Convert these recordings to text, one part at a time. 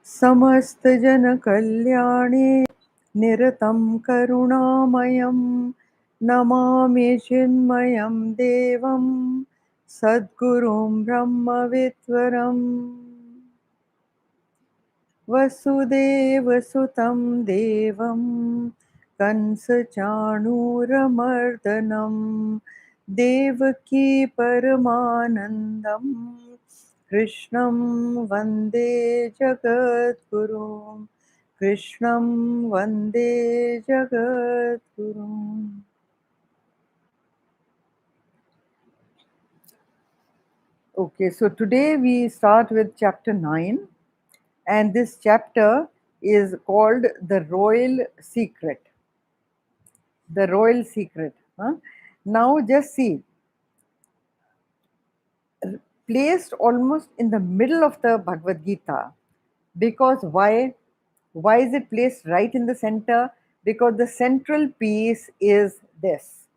समस्तजनकल्याणे निरतं करुणामयं नमामि चिन्मयं देवं सद्गुरुं ब्रह्मविद्वरम् वसुदेवसुतं देवं कंसचाणूरमर्दनं देवकी परमानन्दं कृष्णं वन्दे जगद्गुरुं कृष्णं वन्दे जगद्गुरुम्. Okay, so today we start with chapter 9, and this chapter is called The Royal Secret. The Royal Secret. Huh? Now, just see, placed almost in the middle of the Bhagavad Gita, because why? Why is it placed right in the center? Because the central piece is this.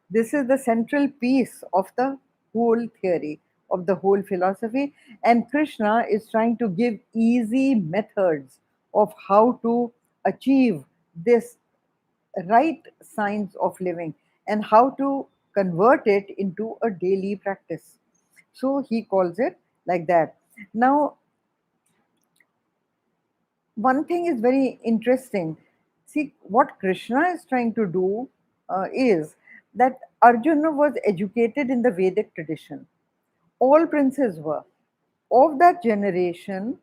This is the central piece of the whole theory, of the whole philosophy. And Krishna is trying to give easy methods of how to achieve this right science of living and how to convert it into a daily practice. So he calls it like that. Now, one thing is very interesting. See, what Krishna is trying to do is that Arjuna was educated in the Vedic tradition. All princes were. Of that generation,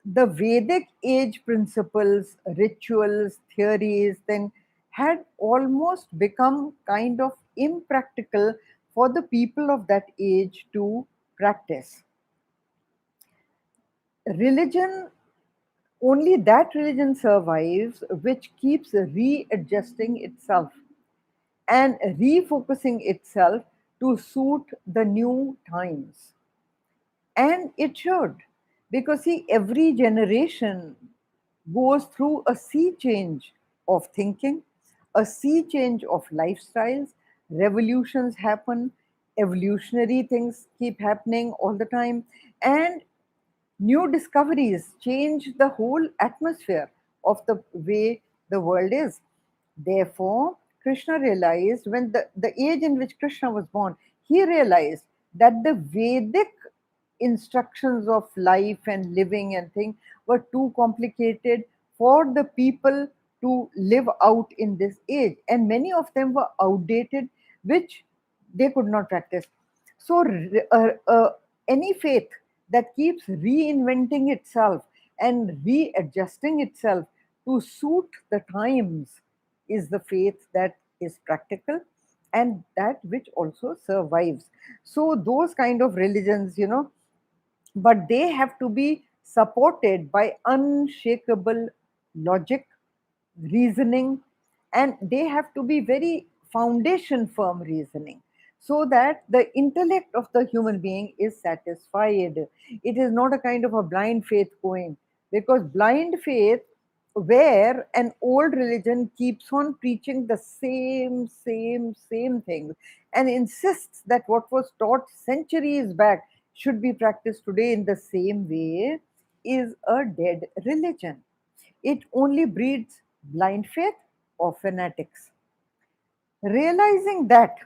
the Vedic age principles, rituals, theories, then had almost become kind of impractical for the people of that age to practice. Religion, only that religion survives which keeps readjusting itself and refocusing itself to suit the new times. And it should, because see, every generation goes through a sea change of thinking, a sea change of lifestyles, revolutions happen, evolutionary things keep happening all the time, and new discoveries change the whole atmosphere of the way the world is. Therefore, Krishna realized when the age in which Krishna was born, he realized that the Vedic instructions of life and living and thing were too complicated for the people to live out in this age, and many of them were outdated, which they could not practice. So any faith that keeps reinventing itself and readjusting itself to suit the times is the faith that is practical and that which also survives. So those kind of religions, but they have to be supported by unshakable logic, reasoning, and they have to be very foundation firm reasoning, so that the intellect of the human being is satisfied. It is not a kind of a blind faith going, because blind faith, where an old religion keeps on preaching the same things and insists that what was taught centuries back should be practiced today in the same way, is a dead religion. It only breeds blind faith or fanatics. Realizing that,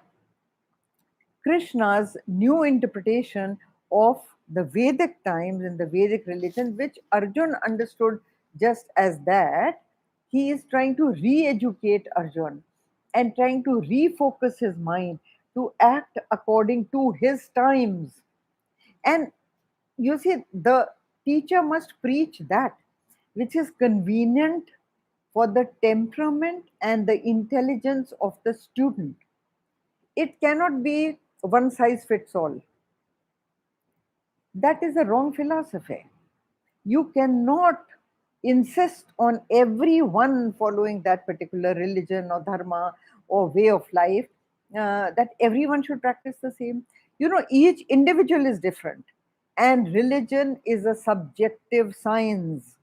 Krishna's new interpretation of the Vedic times and the Vedic religion, which Arjun understood just as that, he is trying to re educate Arjun and trying to refocus his mind to act according to his times. And you see, the teacher must preach that which is convenient for the temperament and the intelligence of the student. It cannot be one size fits all. That is a wrong philosophy. You cannot insist on everyone following that particular religion or dharma or way of life, that everyone should practice the same. Each individual is different, and religion is a subjective science.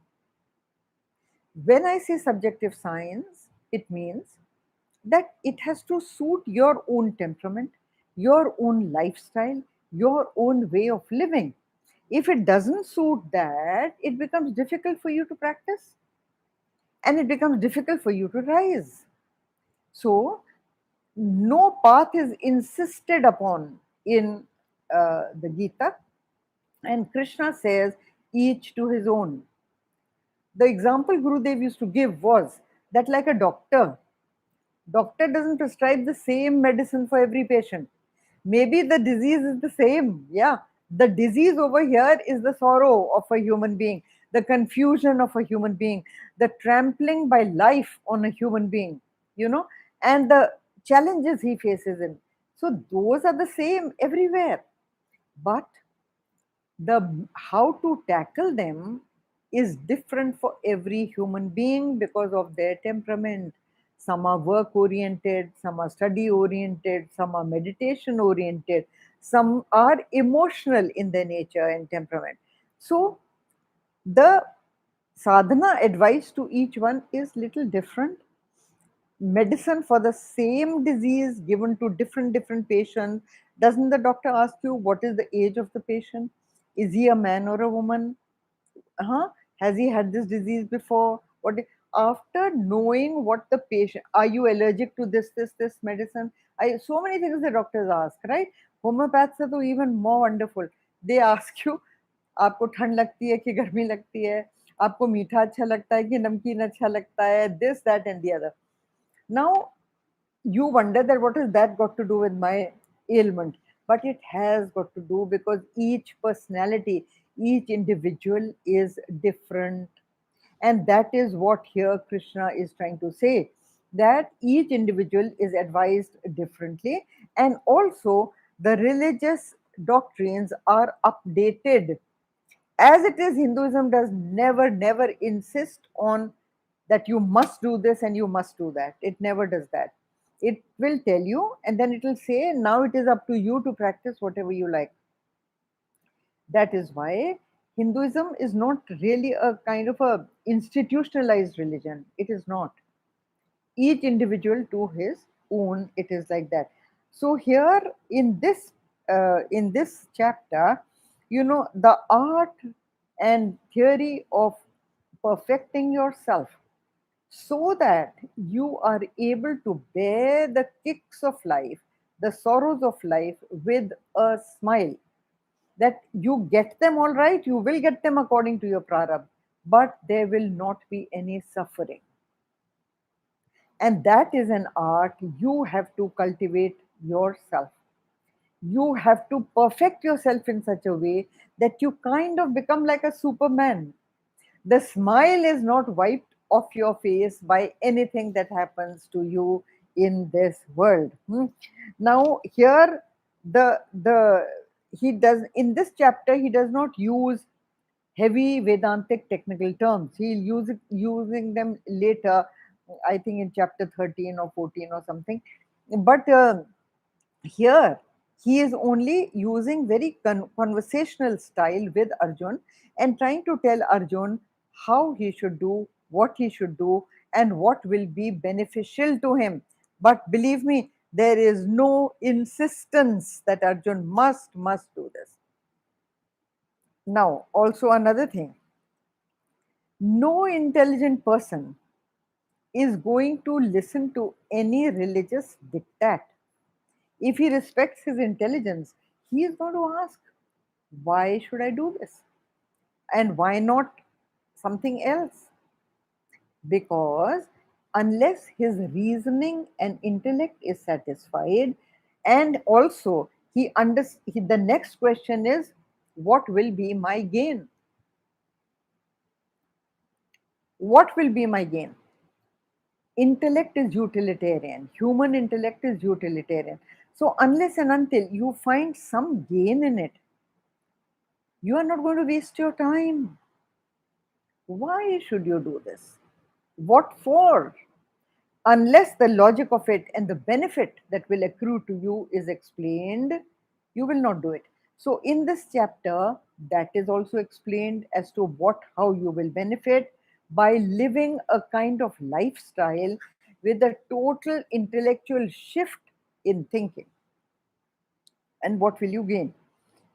When I say subjective science, it means that it has to suit your own temperament, your own lifestyle, your own way of living. If it doesn't suit that, it becomes difficult for you to practice, and it becomes difficult for you to rise. So, no path is insisted upon in the Gita, and Krishna says, each to his own. The example Gurudev used to give was that, like a doctor doesn't prescribe the same medicine for every patient. Maybe the disease is the same. Yeah. The disease over here is the sorrow of a human being, the confusion of a human being, the trampling by life on a human being, you know, and the challenges he faces in. So those are the same everywhere. But the how to tackle them is different for every human being because of their temperament. Some are work oriented, some are study oriented, some are meditation oriented, some are emotional in their nature and temperament. So the sadhana advice to each one is little different. Medicine for the same disease given to different patients. Doesn't the doctor ask you what is the age of the patient? Is he a man or a woman? Huh? Has he had this disease before? After knowing what the patient, are you allergic to this medicine? So many things the doctors ask, right? Homeopaths are even more wonderful. They ask you, आपको ठंड लगती है कि गर्मी लगती है, आपको मीठा अच्छा लगता है कि नमकीन अच्छा लगता है, this that and the other. Now you wonder that what has that got to do with my ailment, but it has got to do because each personality, each individual is different. And that is what here Krishna is trying to say, that each individual is advised differently, and also the religious doctrines are updated. As it is, Hinduism does never insist on that you must do this and you must do that. It never does that. It will tell you, and then it will say, now it is up to you to practice whatever you like. That is why Hinduism is not really a kind of a institutionalized religion. It is not. Each individual to his own. It is like that. So here in this chapter, the art and theory of perfecting yourself so that you are able to bear the kicks of life, the sorrows of life with a smile. That you get them all right, you will get them according to your prarabdha, but there will not be any suffering. And that is an art you have to cultivate yourself. You have to perfect yourself in such a way that you kind of become like a superman. The smile is not wiped off your face by anything that happens to you in this world. Now here the he does in this chapter, he does not use heavy Vedantic technical terms. He'll use it using them later, I think in chapter 13 or 14 or something. But here he is only using very conversational style with Arjun and trying to tell Arjun how he should do, what he should do, and what will be beneficial to him. But believe me, there is no insistence that Arjun must do this. Now, also another thing, no intelligent person is going to listen to any religious diktat. If he respects his intelligence, he is going to ask, why should I do this? And why not something else? Because unless his reasoning and intellect is satisfied, and also the next question is, what will be my gain? What will be my gain? Intellect is utilitarian. Human intellect is utilitarian. So, unless and until you find some gain in it, you are not going to waste your time. Why should you do this? What for? Unless the logic of it and the benefit that will accrue to you is explained, you will not do it. So, in this chapter, that is also explained as to how you will benefit by living a kind of lifestyle with a total intellectual shift in thinking. And what will you gain?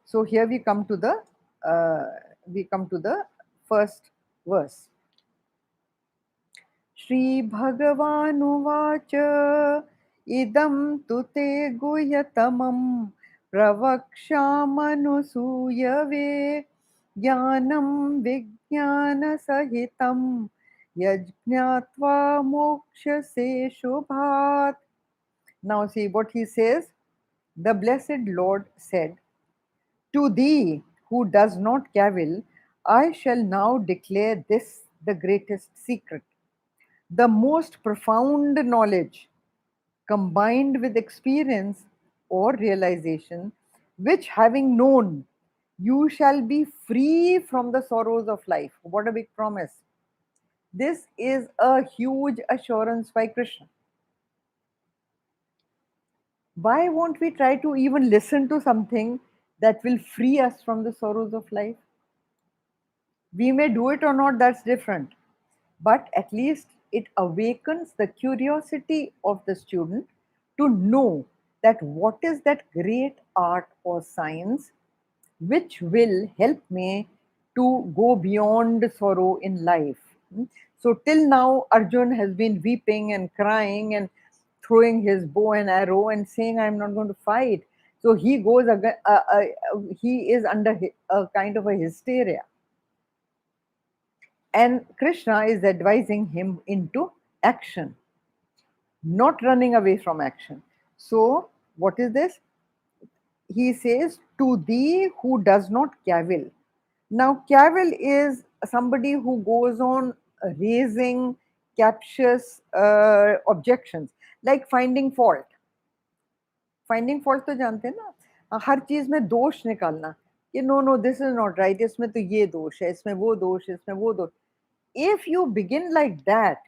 So, here we come to the uh, we come to the first verse. श्रीभगवानुवाच इदं तु ते गुह्यतमं प्रवक्ष्यामनुसूयवे ज्ञानं विज्ञानसहितं यज्ञात्वा मोक्ष्यसे शुभात्. Now see what he says. The blessed Lord said, "To thee who does not cavil, I shall now declare this the greatest secret, the most profound knowledge combined with experience or realization, which having known, you shall be free from the sorrows of life." What a big promise! This is a huge assurance by Krishna. Why won't we try to even listen to something that will free us from the sorrows of life? We may do it or not, that's different. But at least it awakens the curiosity of the student to know that what is that great art or science which will help me to go beyond sorrow in life. So, till now, Arjun has been weeping and crying and throwing his bow and arrow and saying, "I'm not going to fight." So, he goes again, he is under a kind of a hysteria. And Krishna is advising him into action, not running away from action. So, what is this? He says, "To thee who does not cavil." Now, cavil is somebody who goes on raising captious objections, like finding fault. Finding fault तो जानते हैं ना, हर चीज में दोष निकालना कि no no this is not right, इसमें तो ये दोष है, इसमें वो दोष, इसमें वो दोष. If you begin like that,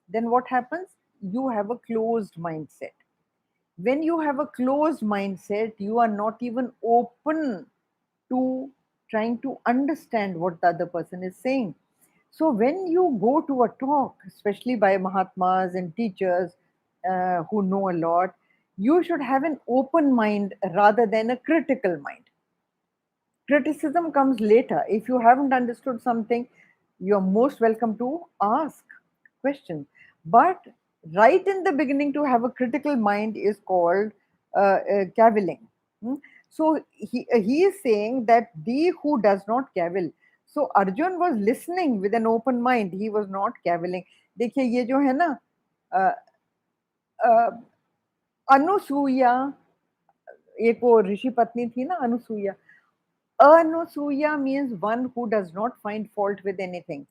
then what happens? You have a closed mindset. When you have a closed mindset, you are not even open to trying to understand what the other person is saying. So, when you go to a talk, especially by Mahatmas and teachers who know a lot, you should have an open mind rather than a critical mind. Criticism comes later. If you haven't understood something, you're most welcome to ask questions. But right in the beginning, to have a critical mind is called cavilling. Hmm? So he is saying that thee who does not cavil. So Arjun was listening with an open mind. He was not cavilling. देखिए ये जो है ना अ, अ, अनुसूया, एक वो ऋषि पत्नी थी ना Anusuya. Anusuya means one who does not find fault with anything,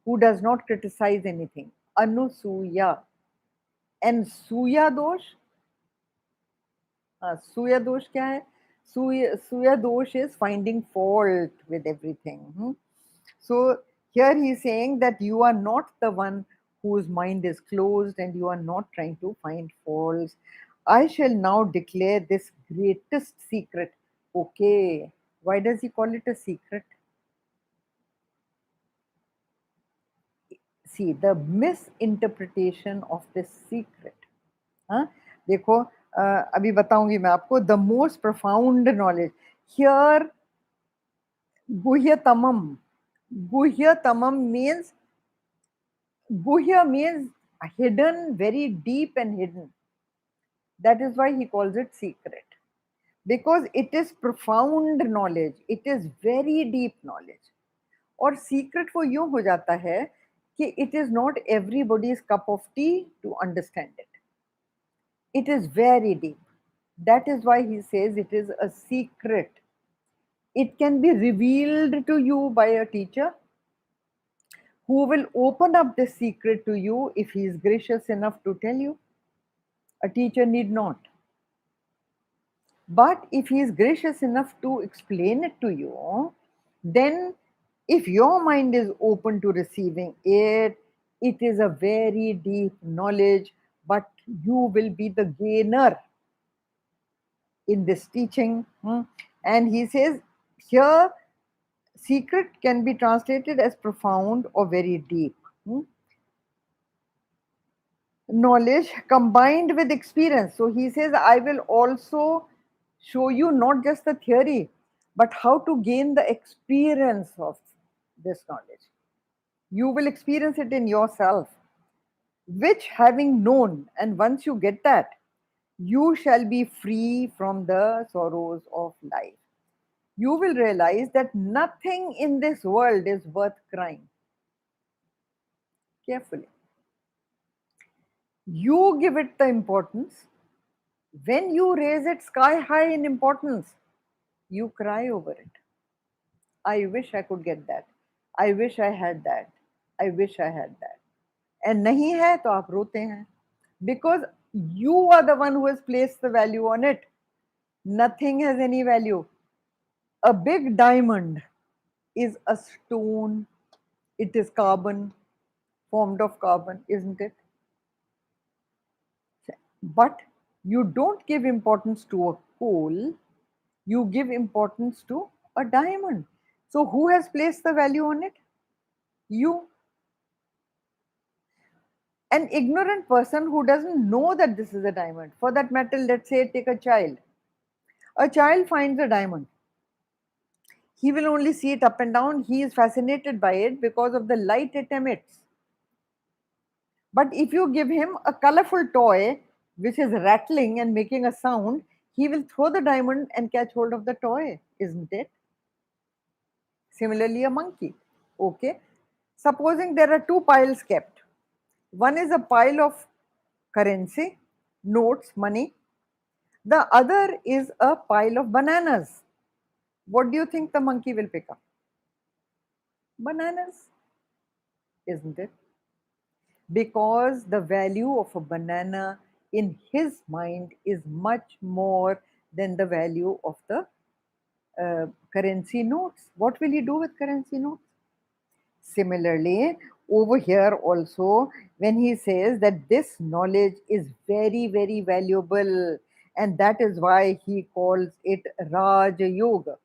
who does not criticize anything. Anusuya. And Suya dosh, Suya dosh kya hai? Suya dosh is finding fault with everything. So here he is saying that you are not the one whose mind is closed and you are not trying to find faults. I shall now declare this greatest secret. Okay, why does he call it a secret? See the misinterpretation of this secret. हाँ देखो, अभी बताऊंगी मैं आपको. The most profound knowledge here, गुह्यतमम. गुह्यतमम means, guhya means hidden, very deep and hidden. That is why he calls it secret, because it is profound knowledge, it is very deep knowledge. और secret वो यूं हो जाता है कि it is not everybody's cup of tea to understand it. It is very deep. That is why he says it is a secret. It can be revealed to you by a teacher who will open up the secret to you if he is gracious enough to tell you. A teacher need not. But if he is gracious enough to explain it to you, then if your mind is open to receiving it, it is a very deep knowledge, but you will be the gainer in this teaching. And he says here, secret can be translated as profound or very deep. Knowledge combined with experience. So he says, I will also show you not just the theory, but how to gain the experience of this knowledge. You will experience it in yourself, which having known, and once you get that, you shall be free from the sorrows of life. You will realize that nothing in this world is worth crying. Carefully. You give it the importance. When you raise it sky high in importance, you cry over it. I wish I could get that. I wish I had that. I wish I had that. And नहीं है तो आप रोते हैं. Because you are the one who has placed the value on it. Nothing has any value. A big diamond is a stone. It is carbon, formed of carbon, isn't it? But you don't give importance to a coal, you give importance to a diamond. So, who has placed the value on it? You. An ignorant person who doesn't know that this is a diamond. For that matter, let's say take a child. A child finds a diamond. He will only see it up and down. He is fascinated by it because of the light it emits. But if you give him a colorful toy which is rattling and making a sound, he will throw the diamond and catch hold of the toy, isn't it? Similarly, a monkey. Okay. Supposing there are two piles kept. One is a pile of currency, notes, money. The other is a pile of bananas. What do you think the monkey will pick up? Bananas, isn't it? Because the value of a banana in his mind is much more than the value of the currency notes. What will he do with currency notes? Similarly, over here also, when he says that this knowledge is very, very valuable, and that is why he calls it Raja Yoga.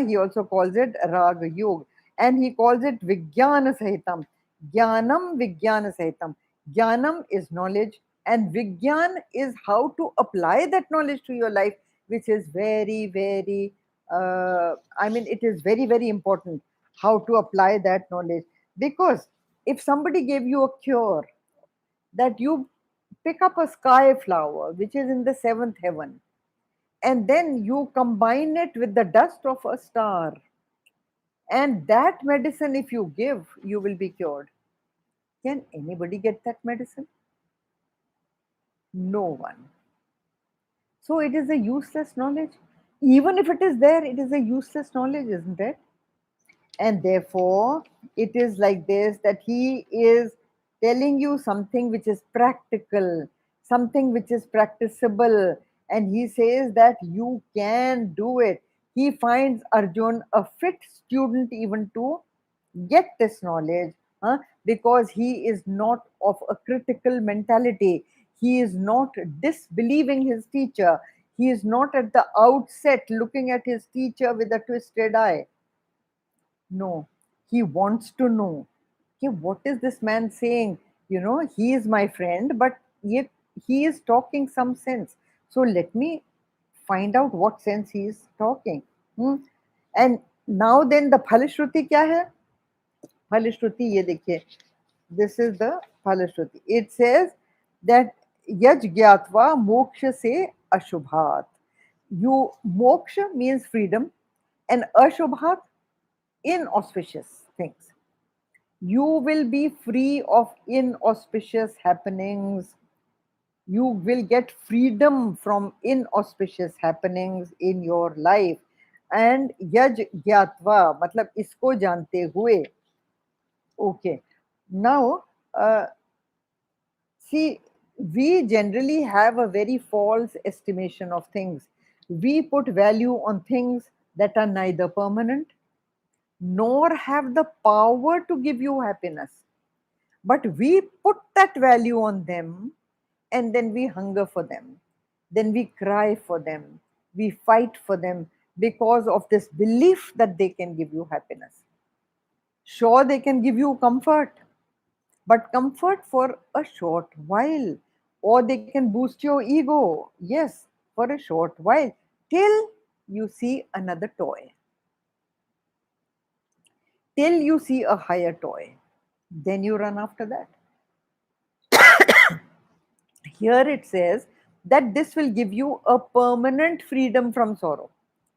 He also calls it Raga Yoga, and he calls it Vijnana Sahitam. Jnanam Vijnana Sahitam. Jnanam is knowledge, and Vijnan is how to apply that knowledge to your life, which is very, very, it is very, very important how to apply that knowledge. Because if somebody gave you a cure that you pick up a sky flower which is in the seventh heaven, and then you combine it with the dust of a star, and that medicine, if you give, you will be cured. Can anybody get that medicine? No one. So it is a useless knowledge. Even if it is there, it is a useless knowledge, isn't it? And therefore, it is like this, that he is telling you something which is practical, something which is practicable, and he says that you can do it. He finds Arjun a fit student even to get this knowledge, because he is not of a critical mentality. He is not disbelieving his teacher. He is not at the outset looking at his teacher with a twisted eye. No, he wants to know. Okay, what is this man saying? He is my friend, but yet he is talking some sense. So let me find out what sense he is talking. Hmm? And now then the Phalashruti क्या है? Phalashruti ये देखिए. This is the Phalashruti. It says that yaj gyatva moksha se ashubhat. Moksha means freedom, and ashubhat, inauspicious things. You will be free of inauspicious happenings. You will get freedom from inauspicious happenings in your life. And yaj gyatva, matlab isko jante hue. Okay. Now, see, we generally have a very false estimation of things. We put value on things that are neither permanent nor have the power to give you happiness. But we put that value on them, and then we hunger for them. Then we cry for them. We fight for them because of this belief that they can give you happiness. Sure, they can give you comfort, but comfort for a short while. Or they can boost your ego, yes, for a short while, till you see another toy. till you see a higher toy. Then you run after that. Here it says that this will give you a permanent freedom from sorrow,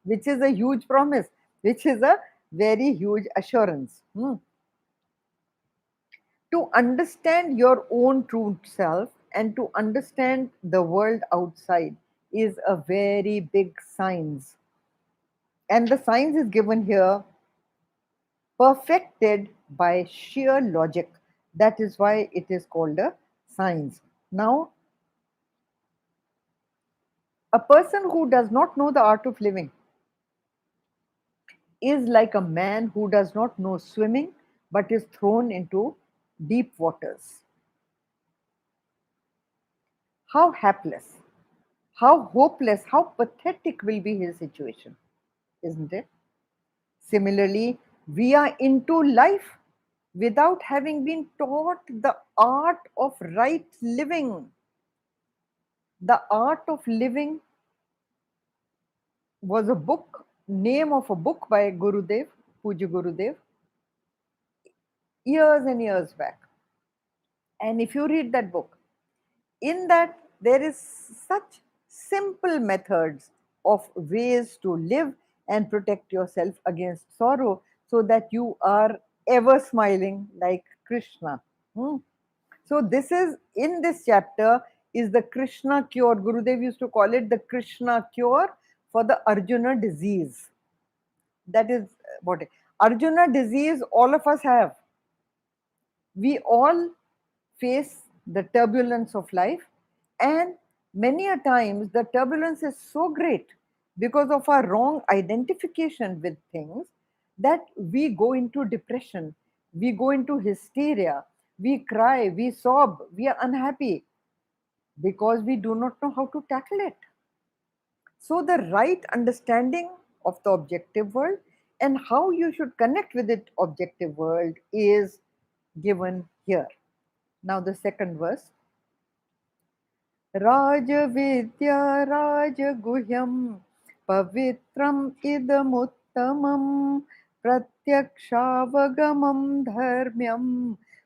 which is a huge promise, which is a very huge assurance. To understand your own true self and to understand the world outside is a very big science. And the science is given here perfected by sheer logic. That is why it is called a science. Now, a person who does not know the art of living is like a man who does not know swimming but is thrown into deep waters. How hapless, how hopeless, how pathetic will be his situation, isn't it? Similarly, we are into life without having been taught the art of right living. The Art of Living was a book, name of a book by Gurudev, Puja Gurudev, years and years back. And if you read that book, in that there is such simple methods of ways to live and protect yourself against sorrow so that you are ever smiling like Krishna. Hmm. So this is in this chapter is the Krishna cure. Gurudev used to call it the Krishna cure for the Arjuna disease. That is what Arjuna disease all of us have. We all face the turbulence of life, and many a times the turbulence is so great because of our wrong identification with things that we go into depression, we go into hysteria, we cry, we sob, we are unhappy because we do not know how to tackle it. So the right understanding of the objective world and how you should connect with it objective world is given here. Now the second verse. राजविद्या राजगुह्यं पवित्रम् इदमुत्तमं प्रत्यक्षावगमं धर्म्यं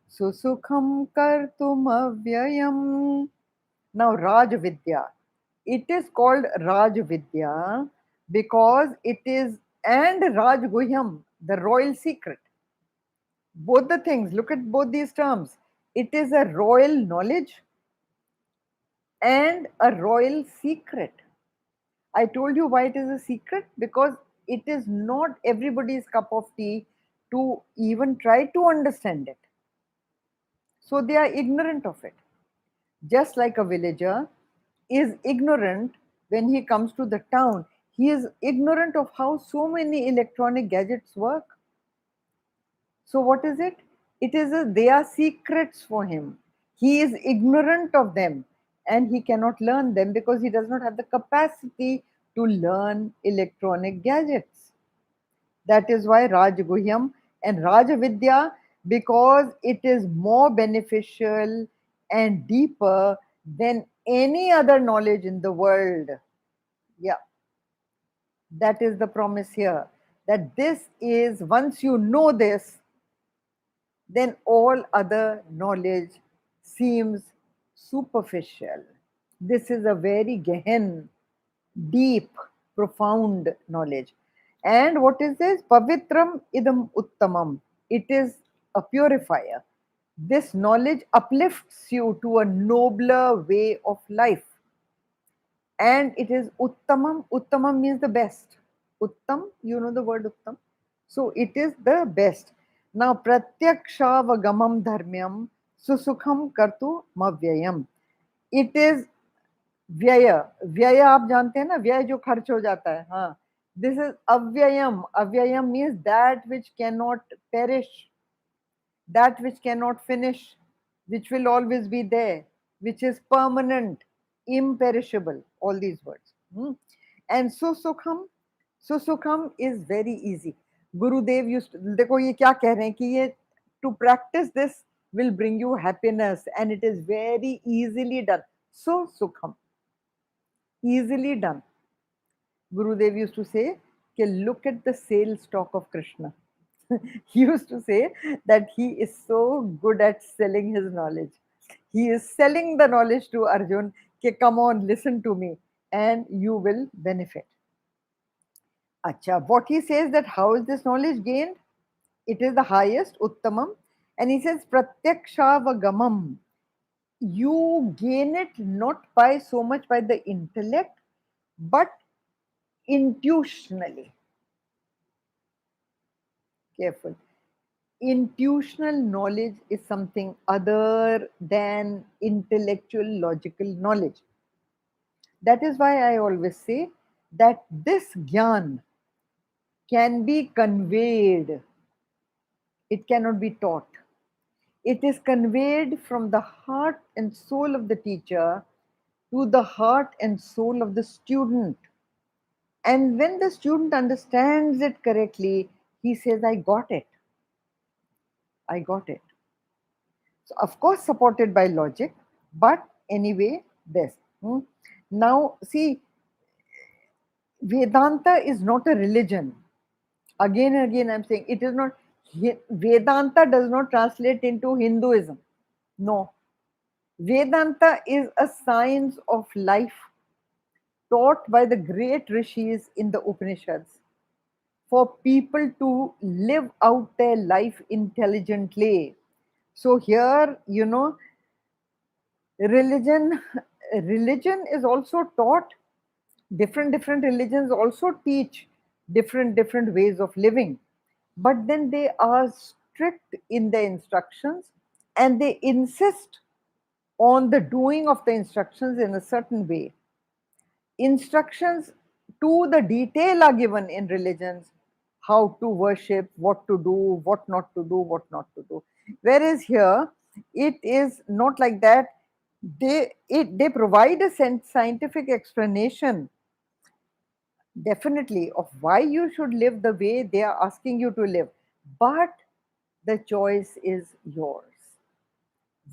सुसुखं कर्तुमव्ययम्. Now Rajvidya. It is called Rajvidya because it is and Rajguhyam, the royal secret. Both the things, look at both these terms. It is a royal knowledge and a royal secret. I told you why it is a secret because it is not everybody's cup of tea to even try to understand it. So they are ignorant of it. Just like a villager is ignorant when he comes to the town, he is ignorant of how so many electronic gadgets work. So what is it? It is they are secrets for him. He is ignorant of them and he cannot learn them because he does not have the capacity to learn electronic gadgets. That is why Rajguhyam and Rajavidya, because it is more beneficial and deeper than any other knowledge in the world. Yeah, that is the promise here. That this is, once you know this, then all other knowledge seems superficial. This is a very gehen, deep, profound knowledge. And what is this? Pavitram idam uttamam. It is a purifier. This knowledge uplifts you to a nobler way of life. And it is uttamam. Uttamam means the best. Uttam, you know the word uttam. So it is the best. Now, pratyakshaavagamam dharmyam susukham kartu mavyayam. It is व्यय. व्यय आप जानते हैं ना, व्यय जो खर्च हो जाता है. हाँ, this is avyayam. Avyayam means that which cannot perish, that which cannot finish, which will always be there, which is permanent, imperishable. All these words. And susukham is very easy. Gurudev used to, देखो ये क्या कह रहे हैं कि ये to practice this will bring you happiness and it is very easily done. So sukham, easily done. Gurudev used to say, look at the sales stock of Krishna. He used to say that he is so good at selling his knowledge. He is selling the knowledge to Arjun, "Ke, come on, listen to me, and you will benefit." Acha, what he says, that how is this knowledge gained? It is the highest, Uttamam. And he says, Pratyaksha you gain it not by so much by the intellect, but intuitionally. Careful. Intuitional knowledge is something other than intellectual logical knowledge. That is why I always say that this gyan can be conveyed, it cannot be taught. It is conveyed from the heart and soul of the teacher to the heart and soul of the student. And when the student understands it correctly, he says, I got it. I got it. So, of course, supported by logic, but anyway, this. Now, see, Vedanta is not a religion. Again and again, I'm saying it is not. Vedanta does not translate into Hinduism. No. Vedanta is a science of life taught by the great rishis in the Upanishads for people to live out their life intelligently. So here, religion religion is also taught. Different religions also teach different ways of living, but then they are strict in their instructions, and they insist on the doing of the instructions in a certain way. Instructions to the detail are given in religions: how to worship, what to do, what not to do, what not to do. Whereas here, it is not like that. They provide a scientific explanation, definitely, of why you should live the way they are asking you to live, but the choice is yours.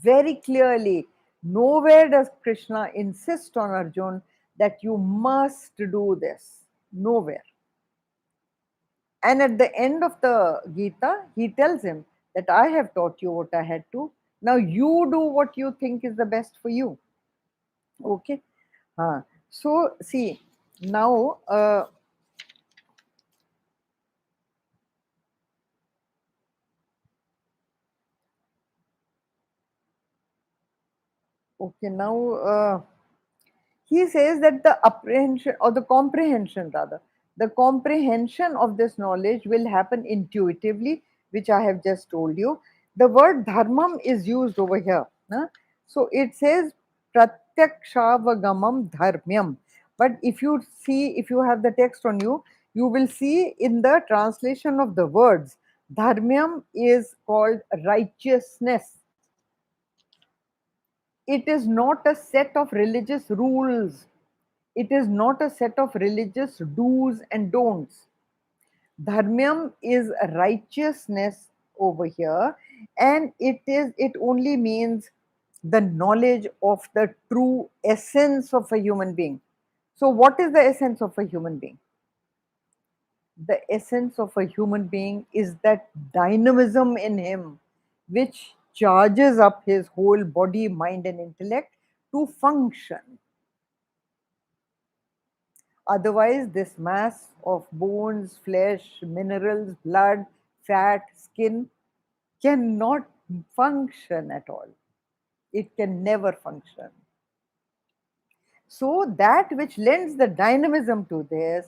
Very clearly, nowhere does Krishna insist on Arjun that you must do this. Nowhere. And at the end of the Gita, he tells him that I have taught you what I had to. Now you do what you think is the best for you. Okay. So, see, now, okay, now, he says that the apprehension, or the comprehension rather, the comprehension of this knowledge will happen intuitively, which I have just told you. The word dharmam is used over here, huh? So it says pratyakshavagammam dharmyam. But if you see, if you have the text on you, you will see in the translation of the words, dharmyam is called righteousness. It is not a set of religious rules. It is not a set of religious do's and don'ts. Dharmyam is righteousness over here, and it only means the knowledge of the true essence of a human being. So, what is the essence of a human being? The essence of a human being is that dynamism in him which charges up his whole body, mind, and intellect to function. Otherwise, this mass of bones, flesh, minerals, blood, fat, skin cannot function at all. It can never function. So, that which lends the dynamism to this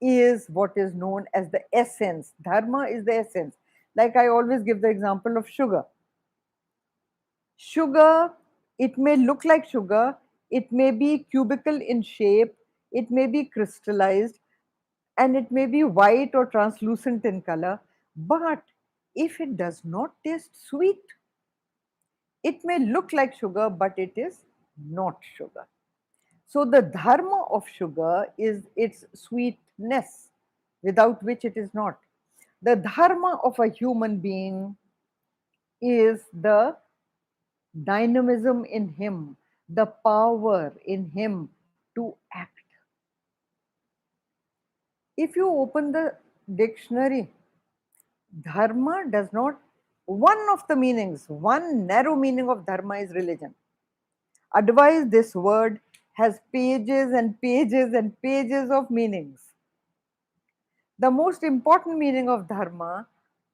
is what is known as the essence. Dharma is the essence. Like I always give the example of sugar. Sugar, it may look like sugar, it may be cubical in shape, it may be crystallized, and it may be white or translucent in color, but if it does not taste sweet, it may look like sugar, but it is not sugar. So, the dharma of sugar is its sweetness, without which it is not. The dharma of a human being is the dynamism in him, the power in him to act. If you open the dictionary, Dharma does not, one of the meanings, one narrow meaning of dharma is religion. Otherwise, this word has pages and pages and pages of meanings. The most important meaning of dharma,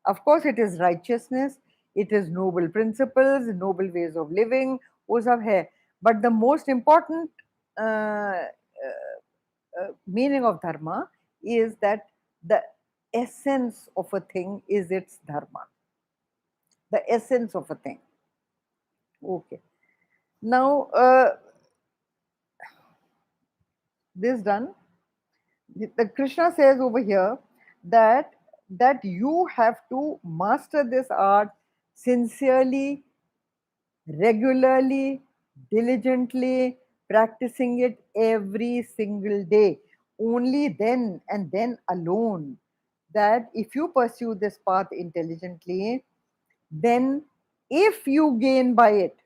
of course, it is righteousness, it is noble principles, noble ways of living, वो सब है. But the most important meaning of dharma is that the essence of a thing is its dharma. The essence of a thing. Okay. Now, this done. The Krishna says over here that you have to master this art sincerely, regularly, diligently, practicing it every single day. Only then and then alone, that if you pursue this path intelligently, then if you gain by it,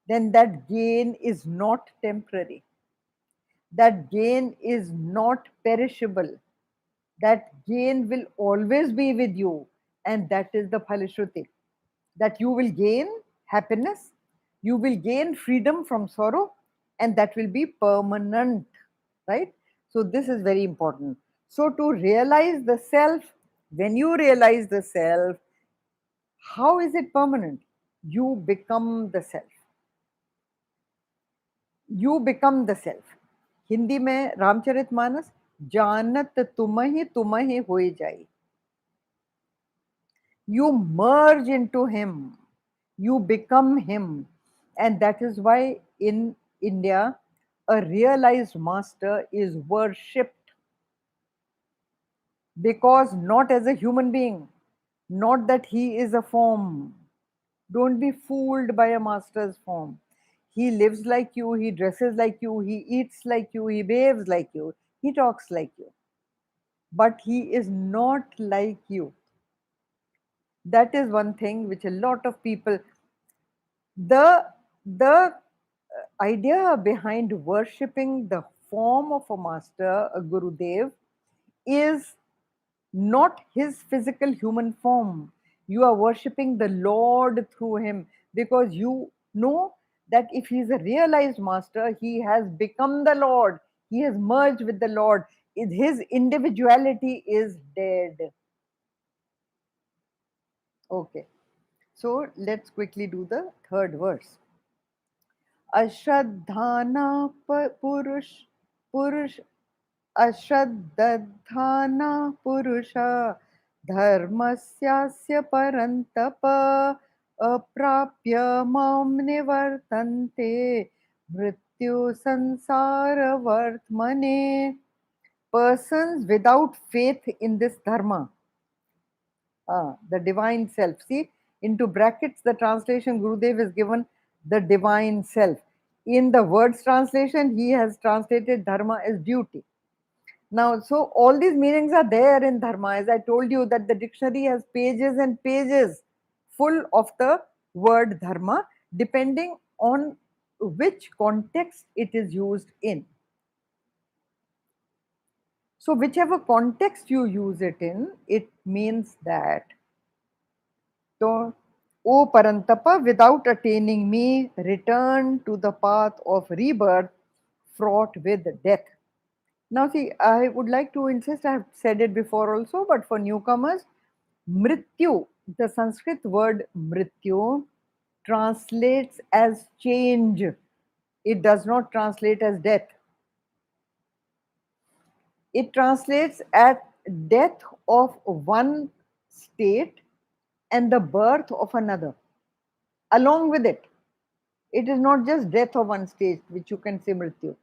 then that gain is not temporary. That gain is not perishable. That gain will always be with you, and that is the Phalashruti. That you will gain happiness, you will gain freedom from sorrow, and that will be permanent, right? So, this is very important. So, to realize the self, when you realize the self, how is it permanent? You become the self. You become the self. Hindi में रामचरित मानस, जानत तुम ही होए जाई. You merge into him, you become him. And that is why in India, a realized master is worshipped, because not as a human being, not that he is a form. Don't be fooled by a master's form. He lives like you, he dresses like you, he eats like you, he behaves like you, he talks like you. But he is not like you. That is one thing which a lot of people, the idea behind worshipping the form of a master, a Gurudev, is not his physical human form. You are worshipping the Lord through him, because you know that if he is a realized master, he has become the Lord. He has merged with the Lord. His individuality is dead. Okay. So let's quickly do the third verse. अश्रद्धाना पुरुष पुरुष अश्रद्धाना पुरुष धर्मस्यास्य परन्तप अप्राप्य मां निवर्तन्ते मृत्यु संसार वर्त्मने. Persons without faith in this dharma, the divine self. See, into brackets, the translation Gurudev is given the divine self. In the words translation, he has translated dharma as duty. Now, so all these meanings are there in dharma. As I told you, that the dictionary has pages and pages full of the word dharma, depending on which context it is used in. So, whichever context you use it in, it means that. So, O Parantapa, without attaining me, return to the path of rebirth fraught with death. Now, see, I would like to insist, I have said it before also, but for newcomers, Mrityu, the Sanskrit word Mrityu, translates as change. It does not translate as death. It translates as death of one state and the birth of another. Along with it, it is not just death of one state, which you can say Mrityu.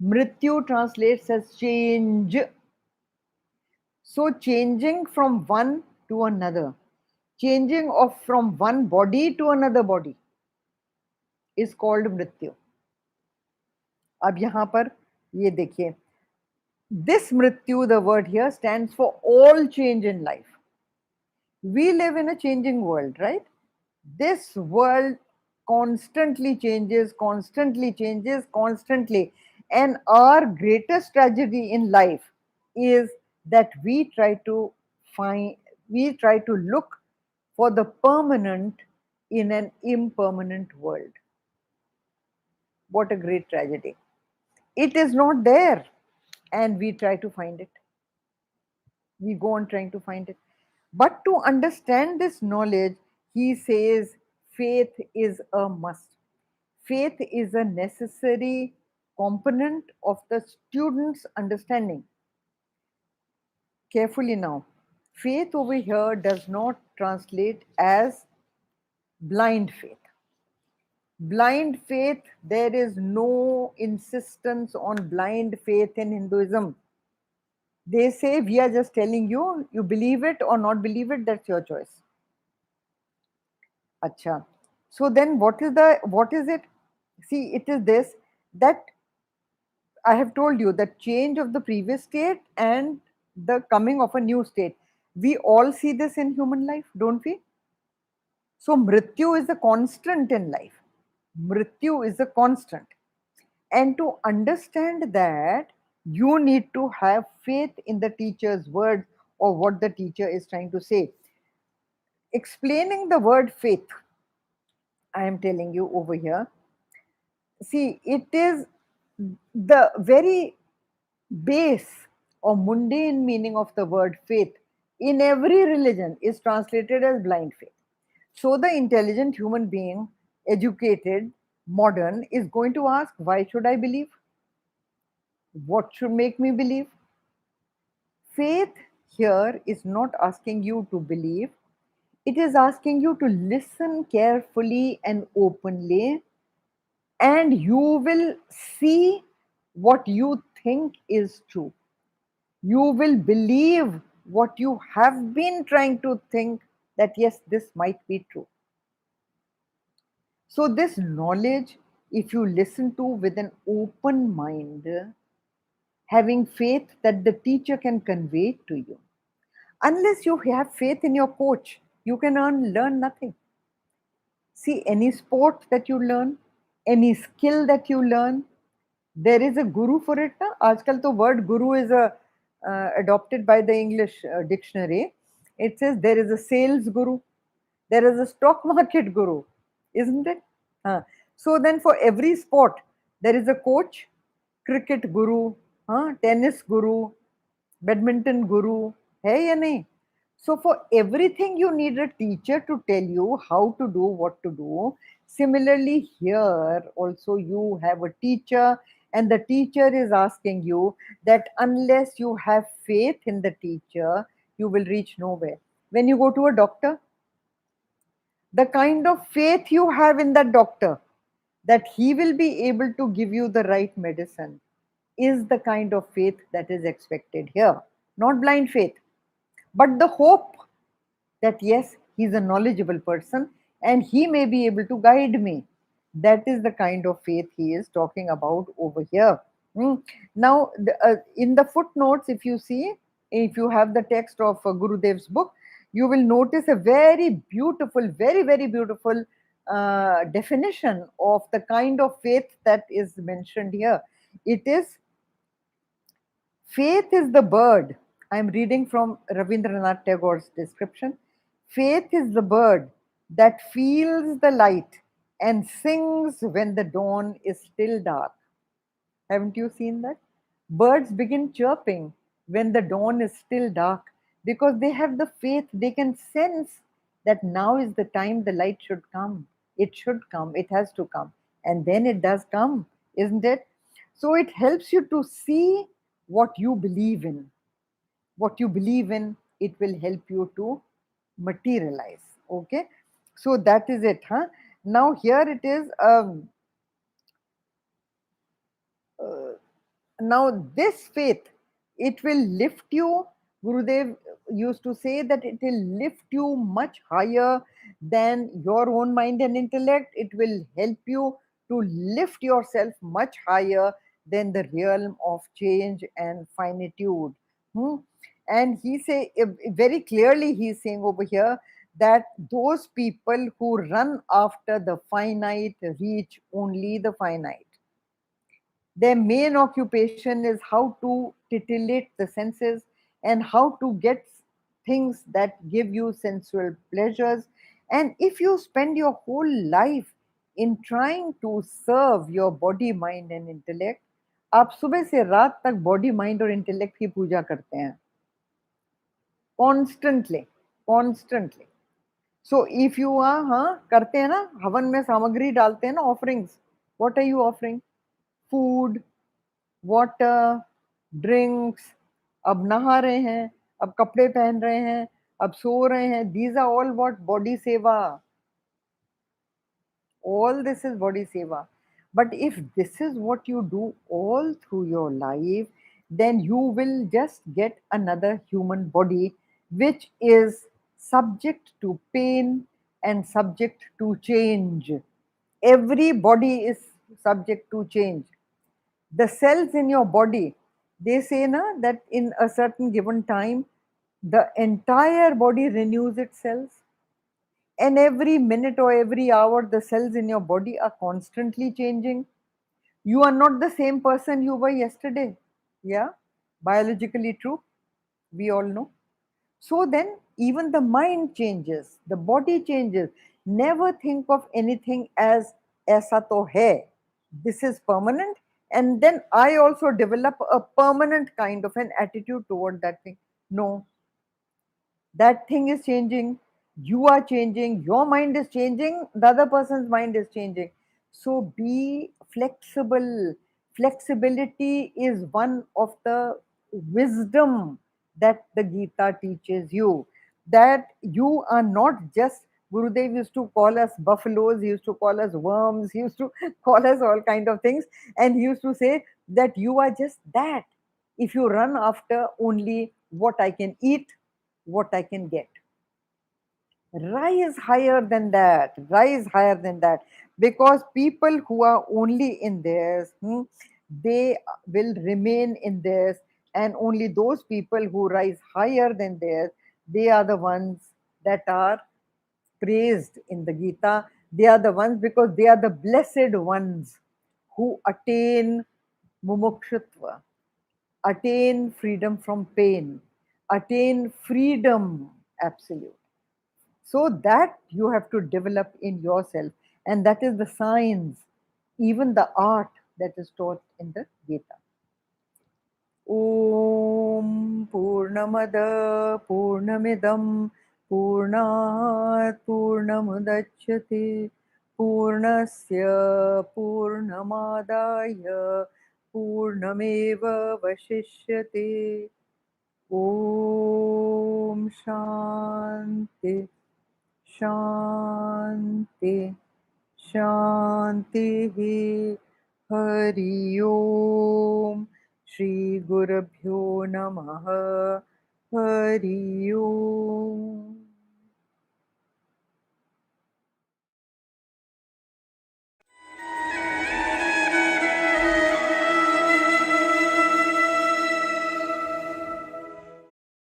Mrityu translates as change. So, changing from one to another, changing of from one body to another body is called Mrityu. अब यहाँ पर ये देखिए, this Mrityu, the word here, stands for all change in life. We live in a changing world, right? This world constantly changes, constantly changes, constantly. And our greatest tragedy in life is that we try to find, We try to look for the permanent in an impermanent world. What a great tragedy. It is not there, and we try to find it. We go on trying to find it. But to understand this knowledge, he says faith is a must. Faith is a necessary component of the student's understanding. Carefully now. Faith over here does not translate as blind faith. Blind faith, there is no insistence on blind faith in Hinduism. They say we are just telling you, you believe it or not believe it, that's your choice. Acha. So then what is it? See, it is this that I have told you, the change of the previous state and the coming of a new state. We all see this in human life, don't we? So Mrityu is a constant in life. Mrityu is a constant. And to understand that, you need to have faith in the teacher's words or what the teacher is trying to say. Explaining the word faith, I am telling you over here. See, it is the very base or mundane meaning of the word faith in every religion is translated as blind faith. So the intelligent human being, educated, modern, is going to ask, why should I believe? What should make me believe? Faith here is not asking you to believe, it is asking you to listen carefully and openly, and you will see what you think is true. You will believe what you have been trying to think, that yes, this might be true. So, this knowledge, if you listen to with an open mind, having faith that the teacher can convey it to you. Unless you have faith in your coach, you can learn nothing. See, any sport that you learn, any skill that you learn, there is a guru for it. Na? Aajkal to word guru is adopted by the English dictionary. It says there is a sales guru, there is a stock market guru, isn't it? So then for every sport, there is a coach, cricket guru, tennis guru, badminton guru, hai ya nahi? So for everything you need a teacher to tell you how to do, what to do. Similarly, here also you have a teacher, and the teacher is asking you that unless you have faith in the teacher, you will reach nowhere. When you go to a doctor, the kind of faith you have in that doctor, that he will be able to give you the right medicine, is the kind of faith that is expected here. Not blind faith, but the hope that yes, he's a knowledgeable person and he may be able to guide me. That is the kind of faith he is talking about over here. Hmm. Now, in the footnotes, if you see, if you have the text of Gurudev's book, you will notice a very beautiful, very, very beautiful definition of the kind of faith that is mentioned here. It is faith is the bird. I am reading from Rabindranath Tagore's description. Faith is the bird that feels the light and sings when the dawn is still dark. Haven't you seen that? Birds begin chirping when the dawn is still dark because they have the faith, they can sense that now is the time the light should come. It should come, it has to come. And then it does come, isn't it? So it helps you to see what you believe in. What you believe in, it will help you to materialize. Okay, so that is it. Now, here it is. Uh, Now, this faith, it will lift you. Gurudev used to say that it will lift you much higher than your own mind and intellect. It will help you to lift yourself much higher than the realm of change and finitude. Hmm? And he say very clearly, he's saying over here that those people who run after the finite reach only the finite. Their main occupation is how to titillate the senses and how to get things that give you sensual pleasures. And if you spend your whole life in trying to serve your body, mind and intellect, आप सुबह से रात तक body mind और intellect की पूजा करते हैं constantly constantly. So if you are, हाँ करते हैं ना, हवन में सामग्री डालते हैं ना, offerings. What are you offering? Food, water, drinks. अब नहा रहे हैं, अब कपड़े पहन रहे हैं, अब सो रहे हैं. These are all what? Body seva. All this is body seva. But if this is what you do all through your life, then you will just get another human body which is subject to pain and subject to change. Every body is subject to change. The cells in your body, they say na, that in a certain given time the entire body renews itself, and every minute or every hour the cells in your body are constantly changing. You are not the same person you were yesterday. Yeah, biologically true, we all know. So then even the mind changes, the body changes. Never think of anything as aisa to hai, this is permanent, and then I also develop a permanent kind of an attitude toward that thing. No, that thing is changing, you are changing, your mind is changing, the other person's mind is changing. So be flexible. Flexibility is one of the wisdom that the Gita teaches you, that you are not just, Gurudev used to call us buffaloes, he used to call us worms, he used to call us all kind of things, and he used to say that you are just that. If you run after only what I can eat, what I can get, rise higher than that, rise higher than that. Because people who are only in theirs, they will remain in theirs, and only those people who rise higher than theirs, they are the ones that are praised in the Gita. They are the ones, because they are the blessed ones who attain mumukshutva, attain freedom from pain, attain freedom absolute. So that you have to develop in yourself, and that is the science, even the art that is taught in the Gita. Om Purnamada Purnamidam Purnat Purnamudachyate Purnasya Purnamadaya Purnameva Vashishyate. Om Shanti Shanti Shanti. Hari Om. Shri Gurubhyo Namaha. Hari Om.